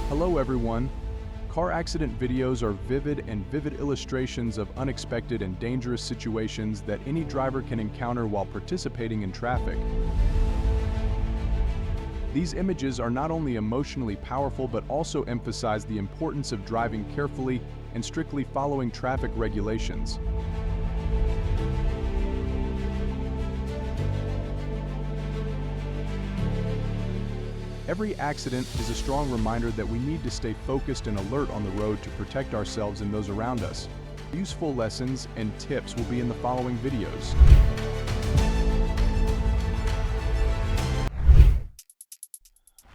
Hello everyone. Car accident videos are vivid illustrations of unexpected and dangerous situations that any driver can encounter while participating in traffic. These images are not only emotionally powerful but also emphasize the importance of driving carefully and strictly following traffic regulations. Every accident is a strong reminder that we need to stay focused and alert on the road to protect ourselves and those around us. Useful lessons and tips will be in the following videos.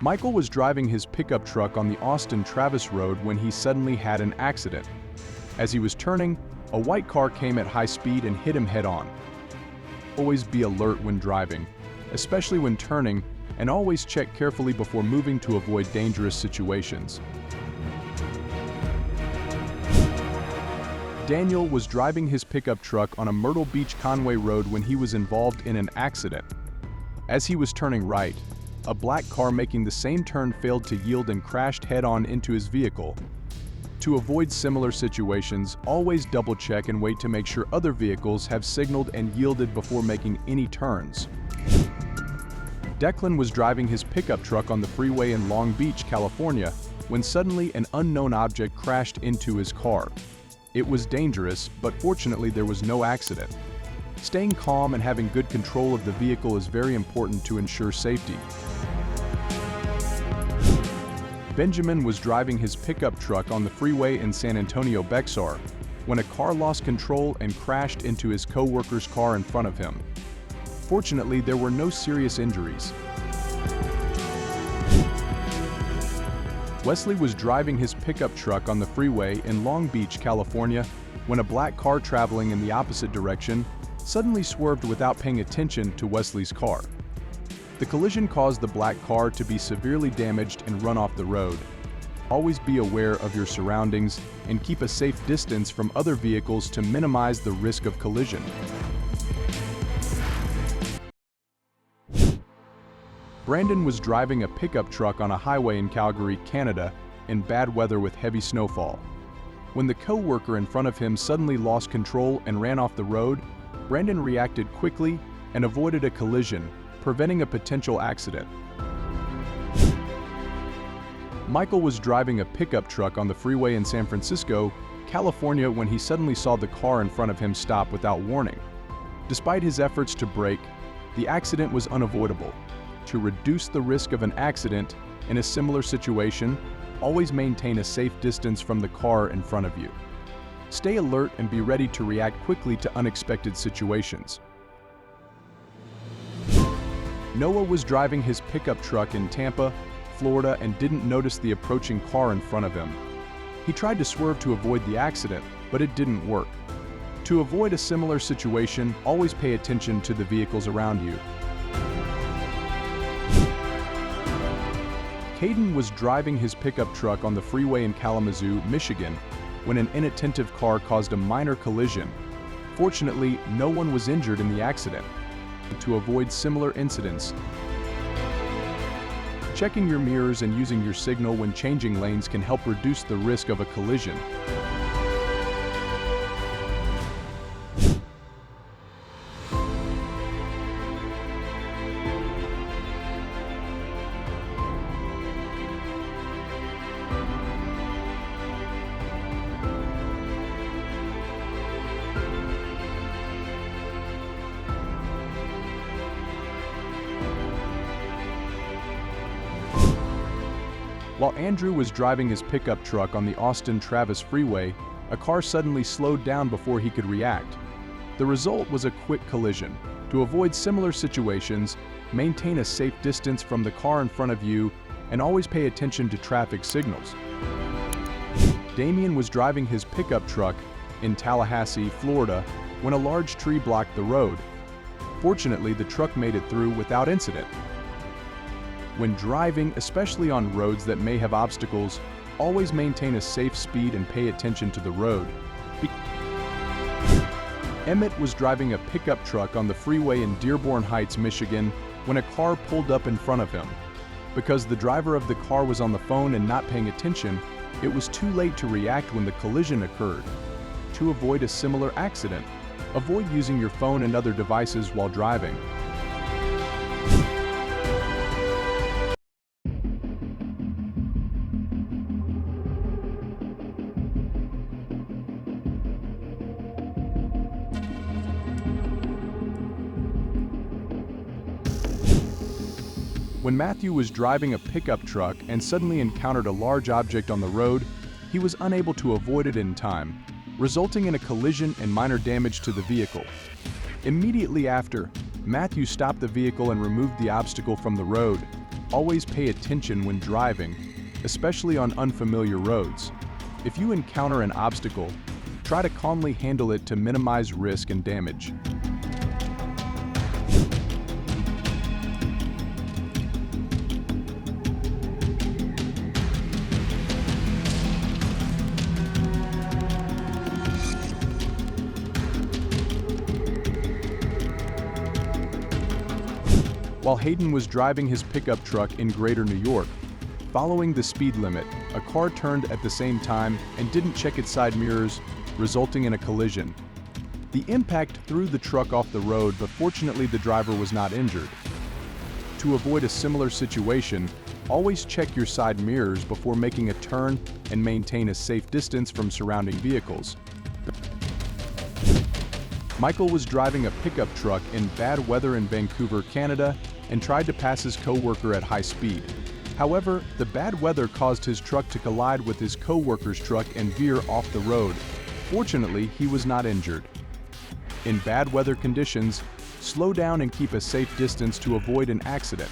Michael was driving his pickup truck on the Austin-Travis Road when he suddenly had an accident. As he was turning, a white car came at high speed and hit him head-on. Always be alert when driving, especially when turning, and always check carefully before moving to avoid dangerous situations. Daniel was driving his pickup truck on a Myrtle Beach Conway Road when he was involved in an accident. As he was turning right, a black car making the same turn failed to yield and crashed head-on into his vehicle. To avoid similar situations, always double-check and wait to make sure other vehicles have signaled and yielded before making any turns. Declan was driving his pickup truck on the freeway in Long Beach, California, when suddenly an unknown object crashed into his car. It was dangerous, but fortunately there was no accident. Staying calm and having good control of the vehicle is very important to ensure safety. Benjamin was driving his pickup truck on the freeway in San Antonio, Bexar, when a car lost control and crashed into his co-worker's car in front of him. Fortunately, there were no serious injuries. Wesley was driving his pickup truck on the freeway in Long Beach, California, when a black car traveling in the opposite direction suddenly swerved without paying attention to Wesley's car. The collision caused the black car to be severely damaged and run off the road. Always be aware of your surroundings and keep a safe distance from other vehicles to minimize the risk of collision. Brandon was driving a pickup truck on a highway in Calgary, Canada, in bad weather with heavy snowfall. When the co-worker in front of him suddenly lost control and ran off the road, Brandon reacted quickly and avoided a collision, preventing a potential accident. Michael was driving a pickup truck on the freeway in San Francisco, California, when he suddenly saw the car in front of him stop without warning. Despite his efforts to brake, the accident was unavoidable. To reduce the risk of an accident in a similar situation, always maintain a safe distance from the car in front of you. Stay alert and be ready to react quickly to unexpected situations. Noah was driving his pickup truck in Tampa, Florida, and didn't notice the approaching car in front of him. He tried to swerve to avoid the accident, but it didn't work. To avoid a similar situation, always pay attention to the vehicles around you. Caden was driving his pickup truck on the freeway in Kalamazoo, Michigan, when an inattentive car caused a minor collision. Fortunately, no one was injured in the accident. To avoid similar incidents, checking your mirrors and using your signal when changing lanes can help reduce the risk of a collision. While Andrew was driving his pickup truck on the Austin-Travis freeway, a car suddenly slowed down before he could react. The result was a quick collision. To avoid similar situations, maintain a safe distance from the car in front of you and always pay attention to traffic signals. Damien was driving his pickup truck in Tallahassee, Florida, when a large tree blocked the road. Fortunately, the truck made it through without incident. When driving, especially on roads that may have obstacles, always maintain a safe speed and pay attention to the road. Emmett was driving a pickup truck on the freeway in Dearborn Heights, Michigan, when a car pulled up in front of him. Because the driver of the car was on the phone and not paying attention, it was too late to react when the collision occurred. To avoid a similar accident, avoid using your phone and other devices while driving. When Matthew was driving a pickup truck and suddenly encountered a large object on the road, he was unable to avoid it in time, resulting in a collision and minor damage to the vehicle. Immediately after, Matthew stopped the vehicle and removed the obstacle from the road. Always pay attention when driving, especially on unfamiliar roads. If you encounter an obstacle, try to calmly handle it to minimize risk and damage. While Hayden was driving his pickup truck in Greater New York, following the speed limit, a car turned at the same time and didn't check its side mirrors, resulting in a collision. The impact threw the truck off the road, but fortunately the driver was not injured. To avoid a similar situation, always check your side mirrors before making a turn and maintain a safe distance from surrounding vehicles. Michael was driving a pickup truck in bad weather in Vancouver, Canada, and tried to pass his co-worker at high speed. However, the bad weather caused his truck to collide with his co-worker's truck and veer off the road. Fortunately, he was not injured. In bad weather conditions, slow down and keep a safe distance to avoid an accident.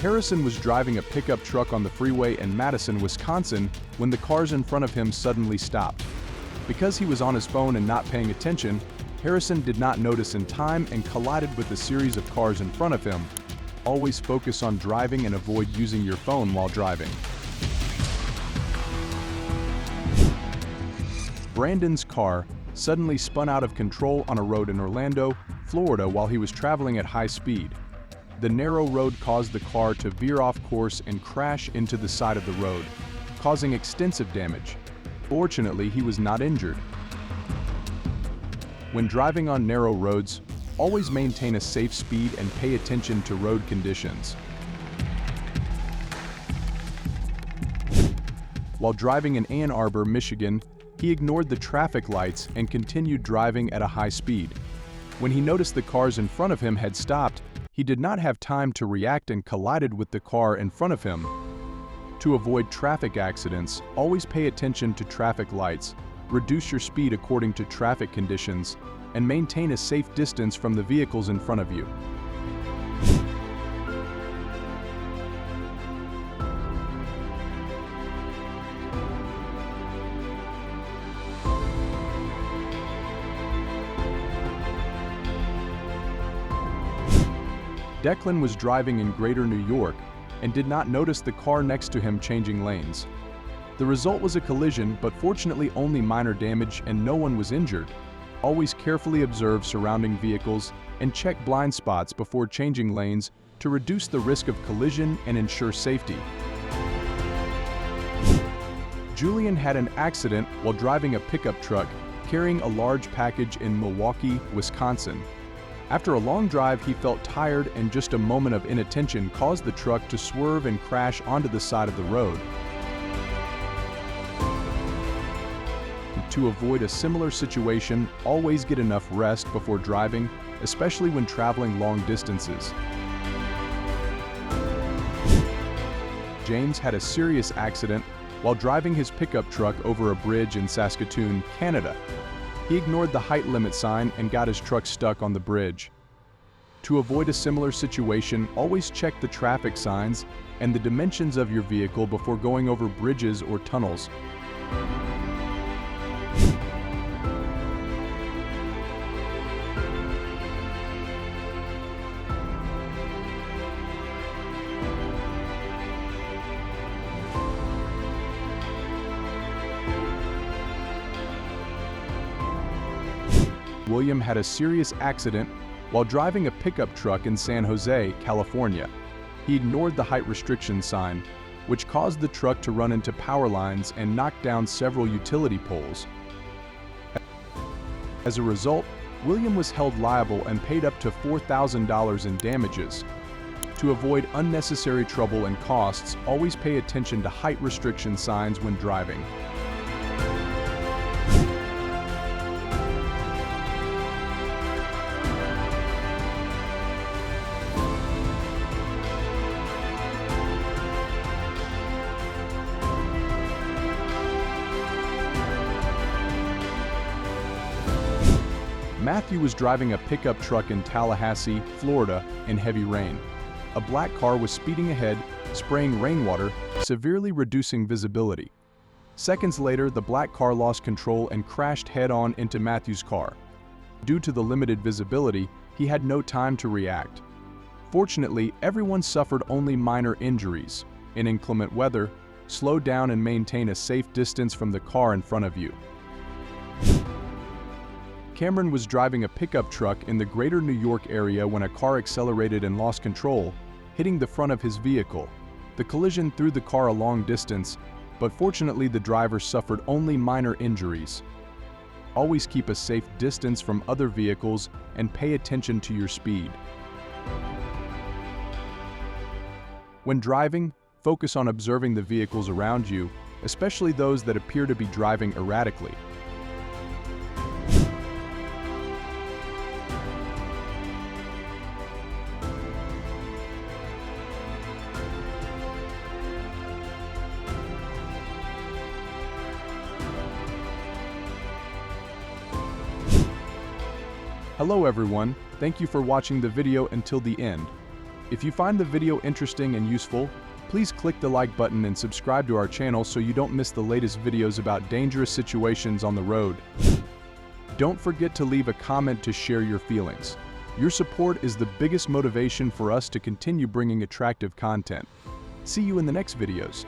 Harrison was driving a pickup truck on the freeway in Madison, Wisconsin, when the cars in front of him suddenly stopped. Because he was on his phone and not paying attention, Harrison did not notice in time and collided with a series of cars in front of him. Always focus on driving and avoid using your phone while driving. Brandon's car suddenly spun out of control on a road in Orlando, Florida, while he was traveling at high speed. The narrow road caused the car to veer off course and crash into the side of the road, causing extensive damage. Fortunately, he was not injured. When driving on narrow roads, always maintain a safe speed and pay attention to road conditions. While driving in Ann Arbor, Michigan, he ignored the traffic lights and continued driving at a high speed. When he noticed the cars in front of him had stopped, he did not have time to react and collided with the car in front of him. To avoid traffic accidents, always pay attention to traffic lights, reduce your speed according to traffic conditions, and maintain a safe distance from the vehicles in front of you. Declan was driving in Greater New York and did not notice the car next to him changing lanes. The result was a collision, but fortunately only minor damage and no one was injured. Always carefully observe surrounding vehicles and check blind spots before changing lanes to reduce the risk of collision and ensure safety. Julian had an accident while driving a pickup truck carrying a large package in Milwaukee, Wisconsin. After a long drive, he felt tired and just a moment of inattention caused the truck to swerve and crash onto the side of the road. To avoid a similar situation, always get enough rest before driving, especially when traveling long distances. James had a serious accident while driving his pickup truck over a bridge in Saskatoon, Canada. He ignored the height limit sign and got his truck stuck on the bridge. To avoid a similar situation, always check the traffic signs and the dimensions of your vehicle before going over bridges or tunnels. William had a serious accident while driving a pickup truck in San Jose, California. He ignored the height restriction sign, which caused the truck to run into power lines and knock down several utility poles. As a result, William was held liable and paid up to $4,000 in damages. To avoid unnecessary trouble and costs, always pay attention to height restriction signs when driving. Matthew was driving a pickup truck in Tallahassee, Florida, in heavy rain. A black car was speeding ahead, spraying rainwater, severely reducing visibility. Seconds later, the black car lost control and crashed head-on into Matthew's car. Due to the limited visibility, he had no time to react. Fortunately, everyone suffered only minor injuries. In inclement weather, slow down and maintain a safe distance from the car in front of you. Cameron was driving a pickup truck in the greater New York area when a car accelerated and lost control, hitting the front of his vehicle. The collision threw the car a long distance, but fortunately the driver suffered only minor injuries. Always keep a safe distance from other vehicles and pay attention to your speed. When driving, focus on observing the vehicles around you, especially those that appear to be driving erratically. Hello everyone, thank you for watching the video until the end. If you find the video interesting and useful, please click the like button and subscribe to our channel so you don't miss the latest videos about dangerous situations on the road. Don't forget to leave a comment to share your feelings. Your support is the biggest motivation for us to continue bringing attractive content. See you in the next videos.